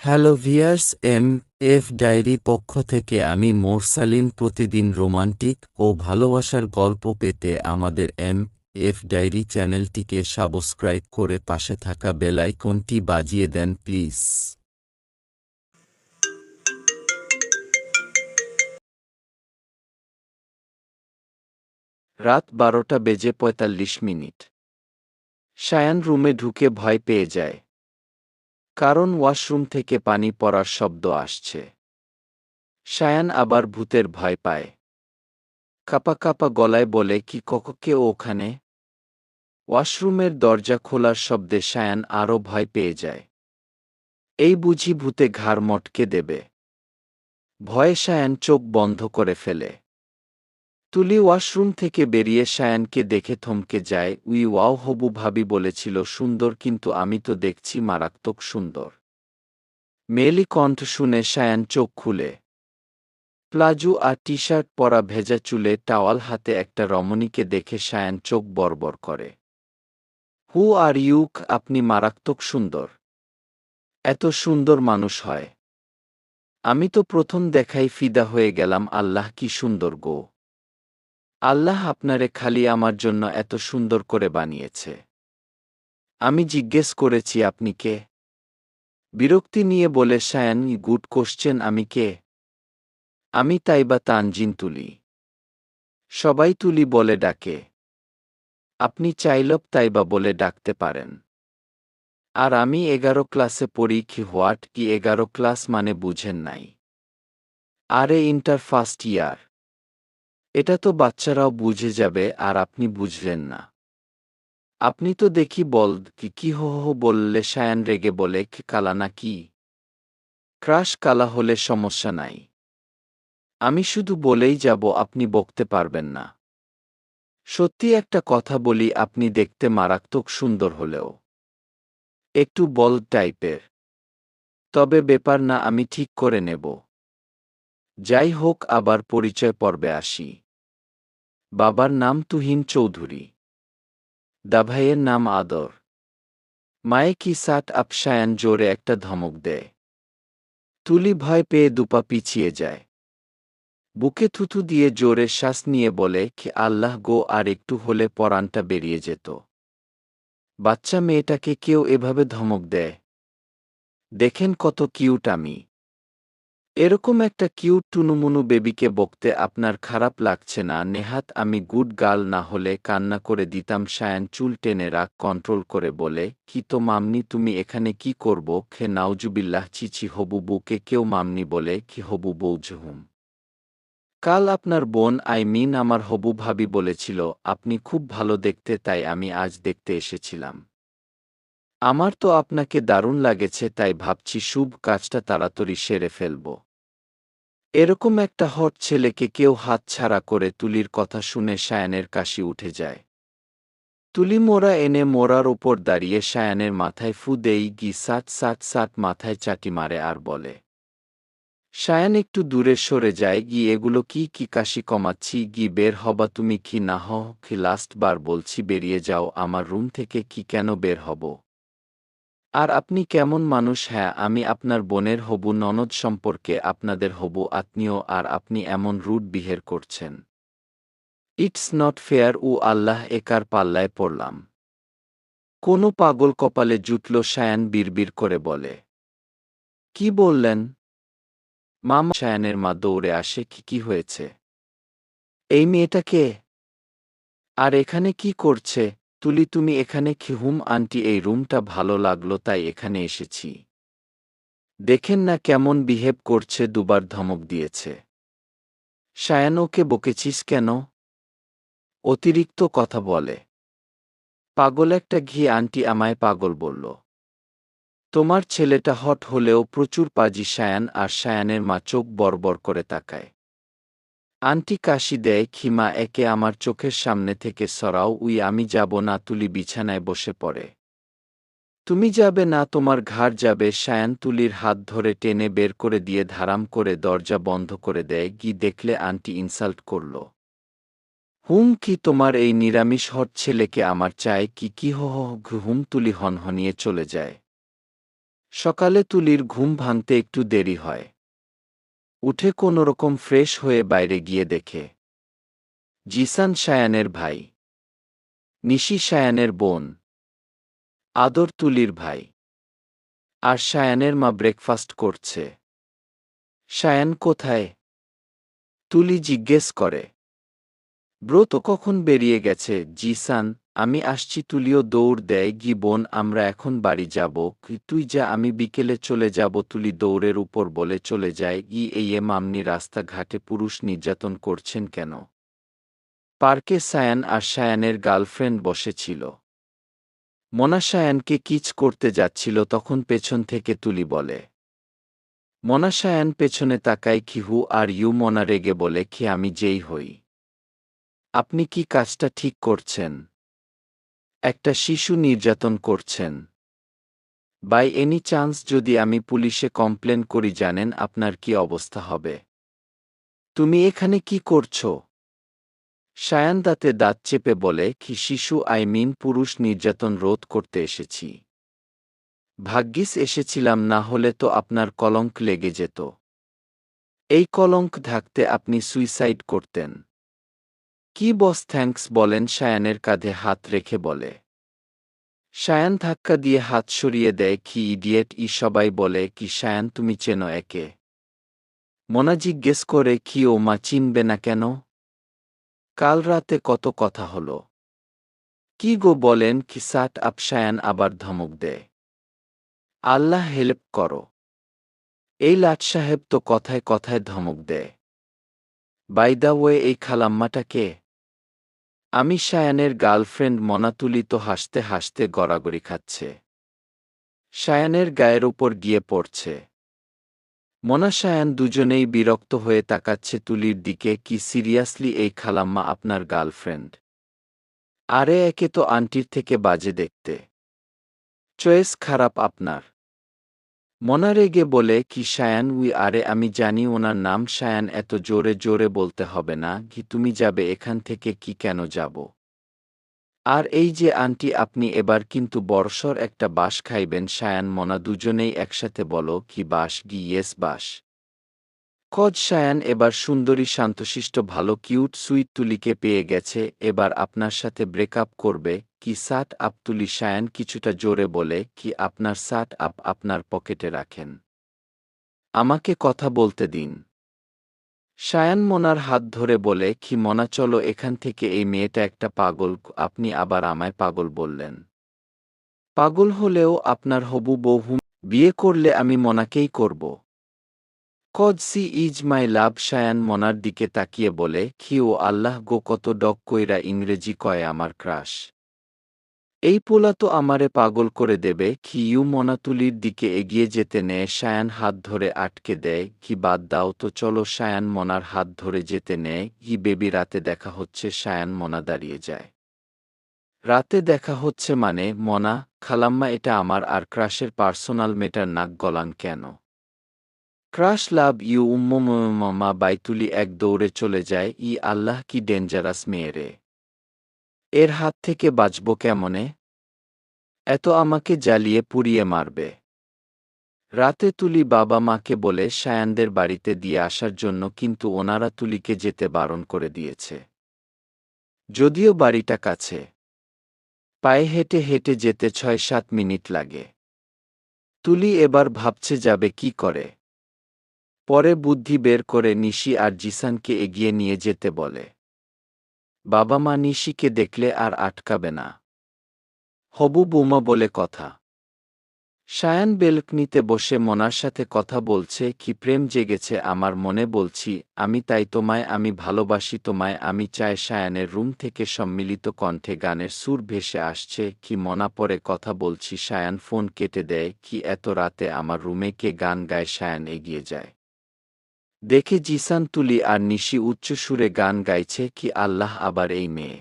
Hello viewers, F diary পক্ষ থেকে আমি মোরসালিন। প্রতিদিন রোমান্টিক ও ভালোবাসার গল্প পেতে আমাদের এফ ডায়েরি চ্যানেলটিকে সাবস্ক্রাইব করে পাশে থাকা বেল আইকনটি বাজিয়ে দেন প্লিজ। রাত 12:45। সায়ান রুমে ঢুকে ভয় পেয়ে যায়, কারণ ওয়াশরুম থেকে পানি পড়ার শব্দ আসছে। সায়ান আবার ভূতের ভয় পায়। কাঁপা কাঁপা গলায় বলে, কি কেউ ওখানে? ওয়াশরুমের দরজা খোলার শব্দে সায়ান আরও ভয় পেয়ে যায়। এই বুঝি ভূতে ঘাড় মটকে দেবে। ভয়ে সায়ান চোখ বন্ধ করে ফেলে। তুলি ওয়াশরুম থেকে বেরিয়ে সায়ানকে দেখে থমকে যায়। ওয়াও, হবু ভাবি বলেছিল সুন্দর, কিন্তু আমি তো দেখছি মারাত্মক সুন্দর। মেয়েলি কণ্ঠ শুনে সায়ান চোখ খুলে। প্লাজো আর টি শার্ট পরা, ভেজা চুলে টাওয়াল হাতে একটা রমণীকে দেখে সায়ান চোখ বড়বড় করে। হু আর ইউক, আপনি মারাত্মক সুন্দর। এত সুন্দর মানুষ হয়? আমি তো প্রথম দেখাই ফিদা হয়ে গেলাম। আল্লাহ, কি সুন্দর গো! আল্লাহ আপনারে খালি আমার জন্য এত সুন্দর করে বানিয়েছে। আমি জিজ্ঞেস করেছি, আপনি কে? বিরক্তি নিয়ে বলে সায়ান, গুড কোশ্চেন, আমি কে? আমি তাইবা তানজিন তুলি। সবাই তুলি বলে ডাকে। আপনি চাইলেও তাইবা বলে ডাকতে পারেন। আর আমি 11 ক্লাসে পড়ি। হোয়াট কি 11 ক্লাস মানে বুঝেন নাই? আরে ইন্টার ফার্স্ট ইয়ার। এটা তো বাচ্চারাও বুঝে যাবে, আর আপনি বুঝলেন না। আপনি তো দেখি বলদ। কি হো হো বললে সায়ান রেগে বলে, কি কালা না কি? ক্রাশ কালা হলে সমস্যা নাই। আমি শুধু বলেই যাব, আপনি বকতে পারবেন না। সত্যি একটা কথা বলি, আপনি দেখতে মারাত্মক সুন্দর হলেও একটু বলদ টাইপের। তবে ব্যাপার না, আমি ঠিক করে নেব। যাই হোক, আবার পরিচয় পর্বে আসি। বাবার নাম তুহিন চৌধুরী। দাভাইয়ের নাম আদর। মায়ে কি সাট আপ। সায়ান জোরে একটা ধমক দেয়। তুলি ভয় পেয়ে দুপা পিছিয়ে যায়। বুকে থুথু দিয়ে জোরে শ্বাস নিয়ে বলে, কি আল্লাহ গো, আর একটু হলে পরানটা বেরিয়ে যেত। বাচ্চা মেয়েটাকে কেউ এভাবে ধমক দেয়? দেখেন কত কিউট আমি। এরকম একটা কিউট টুনুমুনু বেবিকে বকতে আপনার খারাপ লাগছে না? নেহাত আমি গুড গার্ল না হলে কান্না করে দিতাম। সায়ান চুল টেনে রাগ কন্ট্রোল করে বলে, কি তো মামনি, তুমি এখানে কি করব? নাউজুবিল্লাহ, চিচি, হবু বউকে কেউ মামনি বলে? কি হবু বউ জহুম? কাল আপনার বোন, আমার হবু ভাবি বলেছিল আপনি খুব ভালো দেখতে, তাই আমি আজ দেখতে এসেছিলাম। আমার তো আপনাকে দারুণ লাগেছে, তাই ভাবছি শুভ কাজটা তাড়াতাড়ি সেরে ফেলব। এরকম একটা হট ছেলেকে কেউ হাতছাড়া করে? তুলির কথা শুনে সায়ানের কাশি উঠে যায়। তুলি মোড়া এনে মোড়ার ওপর দাঁড়িয়ে সায়ানের মাথায় ফু দেই। গি সাট সাট সাট মাথায় চাটি মারে আর বলে। সায়ান একটু দূরে সরে যায়। এগুলো কি কি কাশি কমাচ্ছি? বের হবা তুমি কি না? কি লাস্ট বার বলছি, বেরিয়ে যাও আমার রুম থেকে। কি কেন বের হব? আর আপনি কেমন মানুষ? হ্যাঁ, আমি আপনার বোনের হবু ননদ, সম্পর্কে আপনাদের হবু আত্মীয়, আর আপনি এমন রুড বিহেভ করছেন। It's not fair. আল্লাহ, একার পাল্লায় পড়লাম। কোনো পাগল কপালে জুটল? সায়ান বিড়বিড় করে বলে। কি বললেন? মামা। সায়ানের মা দৌড়ে আসে। কি হয়েছে? এই মেয়েটা কে? আর এখানে কি করছে? তুলি, তুমি এখানে? হুম আন্টি, এই রুমটা ভালো লাগলো তাই এখানে এসেছি। দেখেন না কেমন বিহেভ করছে, দুবার ধমক দিয়েছে। সায়ান, ওকে বকেছিস কেন? অতিরিক্ত কথা বলে। পাগল একটা। আন্টি আমায় পাগল বলল? তোমার ছেলেটা হট হলেও প্রচুর পাজি। সায়ান আর সায়ানের মা চোখ বড়বড় করে তাকায়। আন্টি কাশি দেয়। খিমা, একে আমার চোখের সামনে থেকে সরাও। আমি যাব না। তুলি বিছানায় বসে পড়ে। তুমি যাবে না? তোমার ঘাড় যাবে। সায়ান তুলির হাত ধরে টেনে বের করে দিয়ে ধারাম করে দরজা বন্ধ করে দেয়। দেখলে আন্টি ইনসাল্ট করল। কি তোমার এই নিরামিষ হট ছেলেকে আমার চাই? কি হো হো হুম। তুলি হনহনিয়ে চলে যায়। সকালে তুলির ঘুম ভাঙতে একটু দেরি হয়। উঠে কোনোরকম ফ্রেশ হয়ে বাইরে গিয়ে দেখে জিসান সায়ানের ভাই, নিশি সায়ানের বোন, আদর তুলির ভাই, আর সায়ানের মা ব্রেকফাস্ট করছে। সায়ান কোথায়? তুলি জিজ্ঞেস করে। ব্রো তো কখন বেরিয়ে গেছে জিসান, আমি আসছি। তুলিও দৌড় দেয়, গি বোন আমরা এখন বাড়ি যাব, তুই যা আমি বিকেলে চলে যাব। তুলি দৌড়ের উপর বলে চলে যায়। এই মামনি রাস্তাঘাটে পুরুষ নির্যাতন করছেন কেন? পার্কে সায়ান আর সায়ানের গার্লফ্রেন্ড বসেছিল। মনা সায়ানকে কিচ করতে যাচ্ছিল, তখন পেছন থেকে তুলি বলে। মনা সায়ান পেছনে তাকায় খিহু আর ইউ। মনা রেগে বলে কি আমি যেই হই, আপনি কি কাজটা ঠিক করছেন? একটা শিশু নির্যাতন করছেন। বাই এনি চান্স যদি আমি পুলিশে কমপ্লেন করি জানেন আপনার কি অবস্থা হবে? তুমি এখানে কি করছো? সায়ান দাঁতে দাঁত চেপে বলে কি শিশু পুরুষ নির্যাতন রোধ করতে এসেছি। ভাগ্যিস এসেছিলাম, না হলে তো আপনার কলঙ্ক লেগে যেত। এই কলঙ্ক ঢাকতে আপনি সুইসাইড করতেন। কি বস থ্যাঙ্কস বলেন সায়ানের কাঁধে হাত রেখে বলে। সায়ান ধাক্কা দিয়ে হাত সরিয়ে দেয়। কি ইডিয়েট! সবাই বলে কি সায়ান তুমি চেনো একে? মনা জিজ্ঞেস করে কি ও মা চিনবে না কেন? কাল রাতে কত কথা হলো। কি গো বলেন কি সাট আপ? সায়ান আবার ধমক দেয়। আল্লাহ হেল্প করো! এই লাট সাহেব তো কথায় কথায় ধমক দেয়। বাই দ্য ওয়ে এই খালাম্মাটা কে? আমি সায়ানের গার্লফ্রেন্ড। মনা। তুলি তো হাসতে হাসতে গড়াগড়ি খাচ্ছে। সায়ানের গায়ের উপর গিয়ে পড়ছে। মনা সায়ান দুজনেই বিরক্ত হয়ে তাকাচ্ছে তুলির দিকে। কি সিরিয়াসলি এই খালাম্মা আপনার গার্লফ্রেন্ড? আরে একে তো আন্টির থেকে বাজে দেখতে। চয়েস খারাপ আপনার। মনা রেগে বলে কি সায়ান আরে আমি জানি ওনার নাম সায়ান, এত জোরে জোরে বলতে হবে না। কি তুমি যাবে এখান থেকে? কি কেন যাব? আর এই যে আন্টি, আপনি এবার কিন্তু বড়সড় একটা বাঁশ খাইবেন। সায়ান মনা দুজনেই একসাথে বলো কি বাঁশ? ইয়েস বাঁশ। কজ সায়ান এবার সুন্দরী শান্তশিষ্ট ভালো কিউট সুইট তুলিকে পেয়ে গেছে, এবার আপনার সাথে ব্রেকআপ করবে। কি সাট আপ? তুলি সায়ান কিছুটা জোরে বলে কি আপনার সাট আপ আপনার পকেটে রাখেন, আমাকে কথা বলতে দিন। সায়ান মনার হাত ধরে বলে কি মনা চলো এখান থেকে, এই মেয়েটা একটা পাগল। আপনি আবার আমায় পাগল বললেন? পাগল হলেও আপনার হবু বউ বিয়ে করলে আমি মনাকেই করব। কজ সি ইজ মাই লাভ। সায়ান মনার দিকে তাকিয়ে বলে কি ও আল্লাহ গো, কত ডক কইরা ইংরেজি কয় আমার ক্রাশ। এই পোলা তো আমারে পাগল করে দেবে। কি ইউ মনা তুলির দিকে এগিয়ে যেতে নেয়, সায়ান হাত ধরে আটকে দেয়। কি বাদ দাও তো চলো। সায়ান মনার হাত ধরে যেতে নেয়। বেবি রাতে দেখা হচ্ছে। সায়ান মনা দাঁড়িয়ে যায়। রাতে দেখা হচ্ছে মানে? মনা খালাম্মা এটা আমার আর ক্রাশের পার্সোনাল মেটার, নাক গলান কেন? ক্রাশ লাভ ইউ মা বাইতুলি এক দৌড়ে চলে যায়। আল্লাহ কি ডেঞ্জারাস মেয়ে রে! এর হাত থেকে বাঁচব কেমনে? এত আমাকে জ্বালিয়ে পুড়িয়ে মারবে। রাতে তুলি বাবা মাকে বলে সায়ানদের বাড়িতে দিয়ে আসার জন্য, কিন্তু ওনারা তুলিকে যেতে বারণ করে দিয়েছে। যদিও বাড়িটা কাছে, পায়ে হেঁটে হেঁটে যেতে ৬-৭ মিনিট লাগে। তুলি এবার ভাবছে যাবে কি করে। পরে বুদ্ধি বের করে নিশি আর জিসানকে এগিয়ে নিয়ে যেতে বলে। বাবা মা নিশিকে দেখলে আর আটকাবে না। হবু বৌমা বলে কথা। সায়ান বেলকনিতে বসে মনার সাথে কথা বলছে। কি প্রেম জেগেছে আমার মনে, বলছি আমি তাই তোমায়, আমি ভালোবাসি তোমায়, আমি চাই। সায়ানের রুম থেকে সম্মিলিত কণ্ঠে গানের সুর ভেসে আসছে। কি মনা পরে কথা বলছি। সায়ান ফোন কেটে দেয়। কি এত রাতে আমার রুমে কে গান গায়? সায়ান এগিয়ে যায়, দেখে জিসান, তুলি আর নিশি উচ্চ সুরে গান গাইছে। কি আল্লাহ, আবার এই মেয়ে!